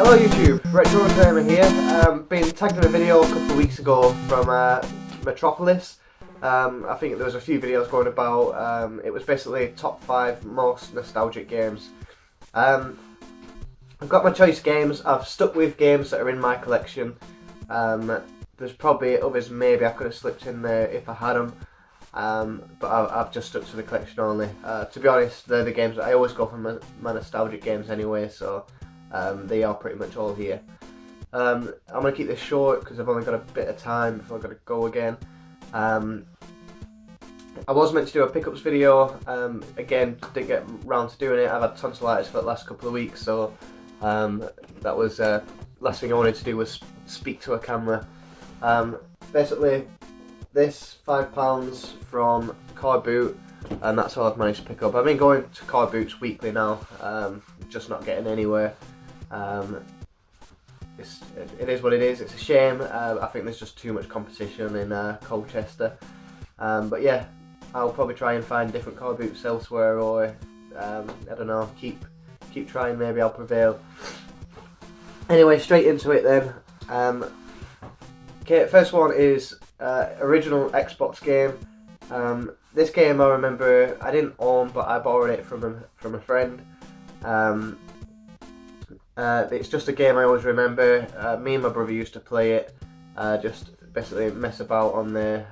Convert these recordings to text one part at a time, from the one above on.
Hello YouTube, Retro Gamer here. Been tagged in a video a couple of weeks ago from Matropolis. I think there was a few videos going about. It was basically top 5 most nostalgic games. I've got my choice games. I've stuck with games that are in my collection. There's probably others maybe I could have slipped in there if I had them. But I've just stuck to the collection only. To be honest, they're the games that I always go for my nostalgic games anyway, so they are pretty much all here. I'm going to keep this short because I've only got a bit of time before I've got to go again. I was meant to do a pickups video, again didn't get round to doing it. I've had tonsillitis for the last couple of weeks, so that was last thing I wanted to do was speak to a camera. Basically this £5 from Car Boot, and that's all I've managed to pick up. I've been going to Car Boots weekly now, just not getting anywhere. It is what it is. It's a shame. I think there's just too much competition in Colchester. But yeah, I'll probably try and find different car boots elsewhere, or I don't know, keep trying. Maybe I'll prevail. Anyway, straight into it then. Okay, first one is original Xbox game. This game I remember I didn't own, but I borrowed it from a friend. It's just a game I always remember. Me and my brother used to play it, just basically mess about on there.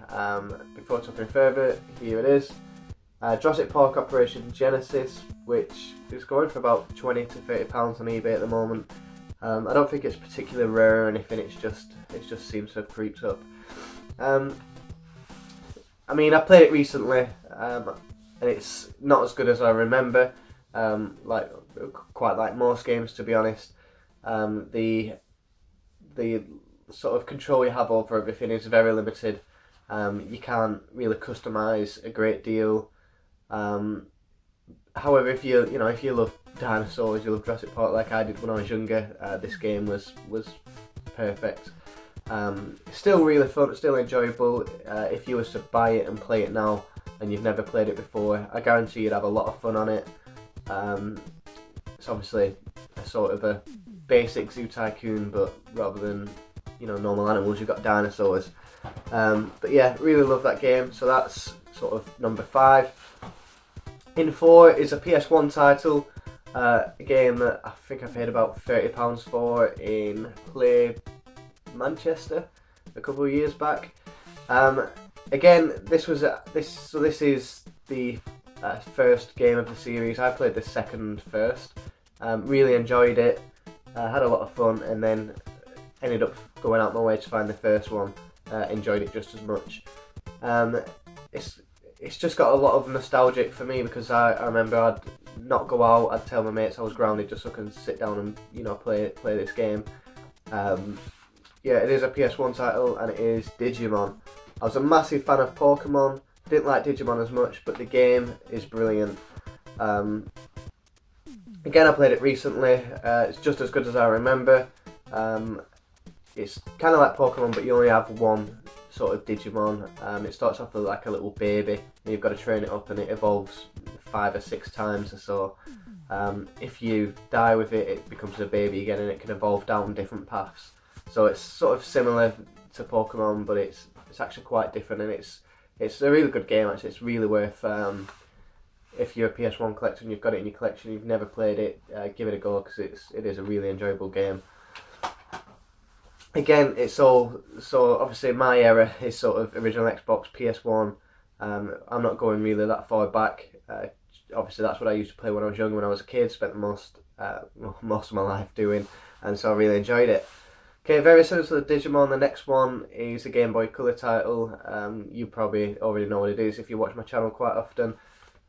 Before I took any further, here it is. Jurassic Park Operation Genesis, which is going for about £20 to £30 on eBay at the moment. I don't think it's particularly rare or anything. It just seems to have creeped up. I mean, I played it recently, and it's not as good as I remember. Quite like most games, to be honest. The sort of control you have over everything is very limited. You can't really customize a great deal. However, if you love dinosaurs, you love Jurassic Park like I did when I was younger, this game was perfect. Still really fun, still enjoyable. If you was to buy it and play it now and you've never played it before, I guarantee you'd have a lot of fun on it. It's obviously a sort of a basic Zoo Tycoon, but rather than normal animals, you've got dinosaurs. But yeah, really love that game. So that's sort of number 5. In 4 is a PS1 title, a game that I think I paid about £30 for in Play Manchester a couple of years back. Again, this is the first game of the series. I played the second first. Really enjoyed it. Had a lot of fun, and then ended up going out my way to find the first one. Enjoyed it just as much. It's just got a lot of nostalgic for me, because I remember I'd not go out. I'd tell my mates I was grounded just so I can sit down and play this game. Yeah, it is a PS1 title, and it is Digimon. I was a massive fan of Pokemon. Didn't like Digimon as much, but the game is brilliant. Again, I played it recently. It's just as good as I remember. It's kind of like Pokemon, but you only have one sort of Digimon. It starts off with like a little baby, and you've got to train it up, and it evolves 5 or 6 times or so. If you die with it, it becomes a baby again, and it can evolve down different paths. So it's sort of similar to Pokemon, but it's actually quite different, and it's a really good game. Actually, it's really worth. If you're a PS1 collector and you've got it in your collection, you've never played it, give it a go, because it is a really enjoyable game. Again, it's so obviously my era is sort of original Xbox, PS1. I'm not going really that far back. Obviously, that's what I used to play when I was young, when I was a kid. Spent most of my life doing, and so I really enjoyed it. Okay, very similar to the Digimon, the next one is a Game Boy Color title. You probably already know what it is if you watch my channel quite often.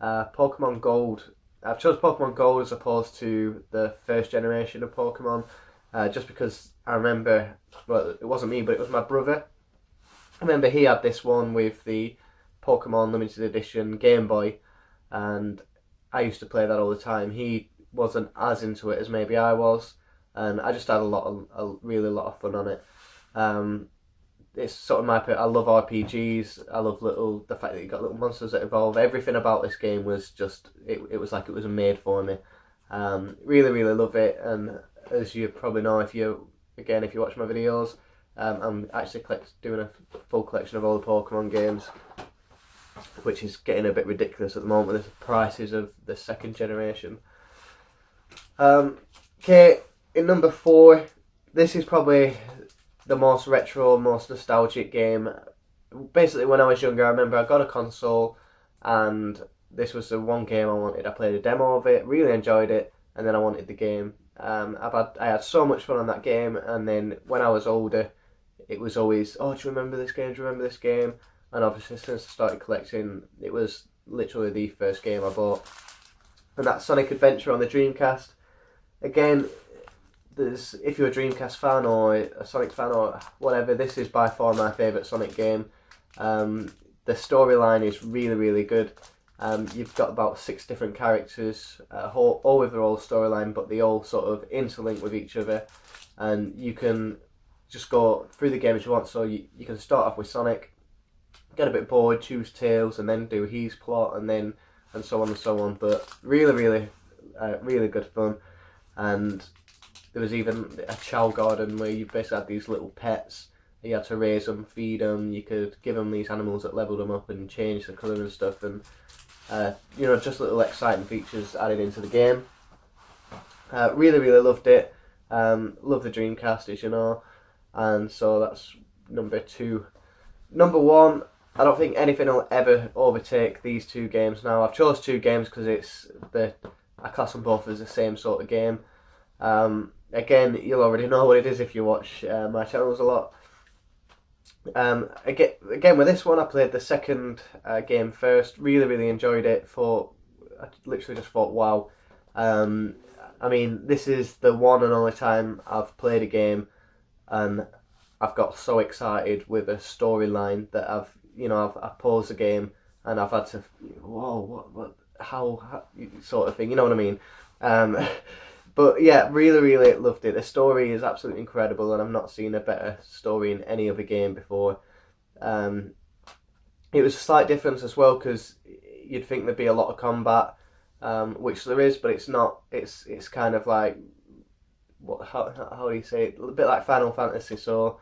Pokemon Gold. I've chosen Pokemon Gold as opposed to the first generation of Pokemon, just because I remember, well, it wasn't me, but it was my brother. I remember he had this one with the Pokemon Limited Edition Game Boy, and I used to play that all the time. He wasn't as into it as maybe I was, and I just had a really lot of fun on it. It's sort of I love RPGs. I love the fact that you got little monsters that evolve. Everything about this game was just, it was like it was made for me. Really love it, and as you probably know if you watch my videos, I'm actually doing a full collection of all the Pokemon games, which is getting a bit ridiculous at the moment with the prices of the second generation. Okay, in number 4, this is probably the most retro, most nostalgic game. Basically, when I was younger, I remember I got a console, and this was the one game I wanted. I played a demo of it, really enjoyed it, and then I wanted the game. I had so much fun on that game, and then when I was older, it was always, oh, do you remember this game? Do you remember this game? And obviously, since I started collecting, it was literally the first game I bought. And that's Sonic Adventure on the Dreamcast. Again, if you're a Dreamcast fan or a Sonic fan or whatever, this is by far my favourite Sonic game. The storyline is really, really good. You've got about 6 different characters, all with their own storyline, but they all sort of interlink with each other. And you can just go through the game as you want. So you can start off with Sonic, get a bit bored, choose Tails, and then do his plot, and so on and so on. But really, really, really good fun. And there was even a Chow Garden where you basically had these little pets. You had to raise them, feed them. You could give them these animals that leveled them up and change the colour and stuff. And just little exciting features added into the game. Really, really loved it. Love the Dreamcast, as you know. And so that's number 2. Number 1, I don't think anything will ever overtake these 2 games now. I've chose 2 games because I class them both as the same sort of game. Again, you'll already know what it is if you watch my channels a lot. Again, with this one, I played the second game first. Really, really enjoyed it. I literally just thought, wow. I mean, this is the one and only time I've played a game, and I've got so excited with a storyline that I've paused the game and I've had to, whoa, what, how sort of thing. You know what I mean? But yeah, really, really loved it. The story is absolutely incredible, and I've not seen a better story in any other game before. It was a slight difference as well, because you'd think there'd be a lot of combat, which there is, but it's not. It's kind of like, how do you say it? A bit like Final Fantasy. So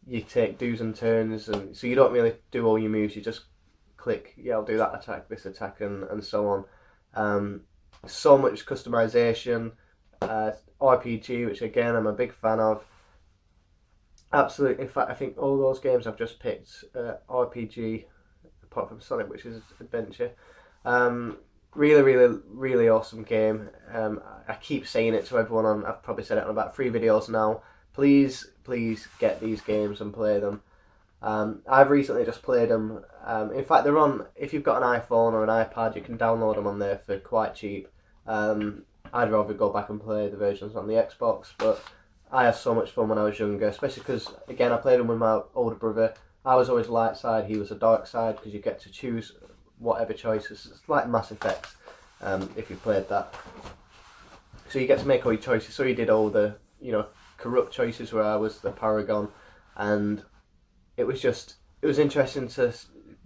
you take do's and turns, and so you don't really do all your moves. You just click, yeah, I'll do that attack, this attack, and so on. So much customization. RPG, which again I'm a big fan of. Absolutely, in fact, I think all those games I've just picked RPG, apart from Sonic, which is adventure. Really, really, really awesome game. I keep saying it to everyone I've probably said it on about 3 videos now. Please, please get these games and play them. I've recently just played them. In fact, they're on. If you've got an iPhone or an iPad, you can download them on there for quite cheap. I'd rather go back and play the versions on the Xbox, but I had so much fun when I was younger, especially because, again, I played them with my older brother. I was always light side, he was a dark side, because you get to choose whatever choices. It's like Mass Effect, if you played that. So you get to make all your choices. So he did all the, corrupt choices, where I was the Paragon, and it was interesting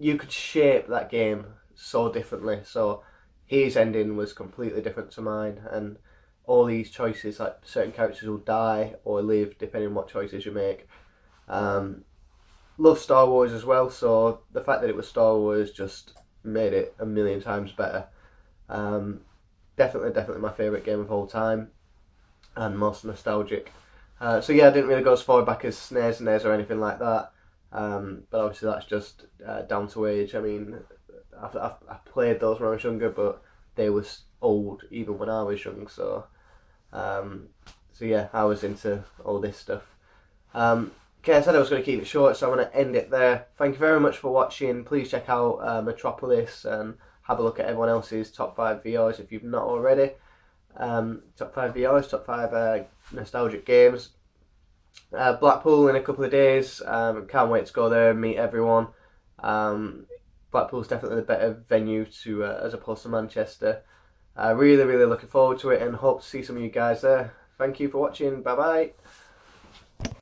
you could shape that game so differently. So his ending was completely different to mine, and all these choices, like certain characters will die or live depending on what choices you make. Love Star Wars as well, so the fact that it was Star Wars just made it a million times better. Definitely my favourite game of all time, and most nostalgic. So yeah, I didn't really go as far back as SNES and NES or anything like that, but obviously that's just down to age. I mean, I played those when I was younger, but they were old even when I was young. So yeah, I was into all this stuff. Okay, I said I was going to keep it short, so I'm going to end it there. Thank you very much for watching. Please check out Matropolis and have a look at everyone else's top 5 VRs if you've not already. Top 5 VRs, top 5 nostalgic games. Blackpool in a couple of days. Can't wait to go there and meet everyone. Blackpool's definitely the better venue to as opposed to Manchester. Really, really looking forward to it, and hope to see some of you guys there. Thank you for watching. Bye bye.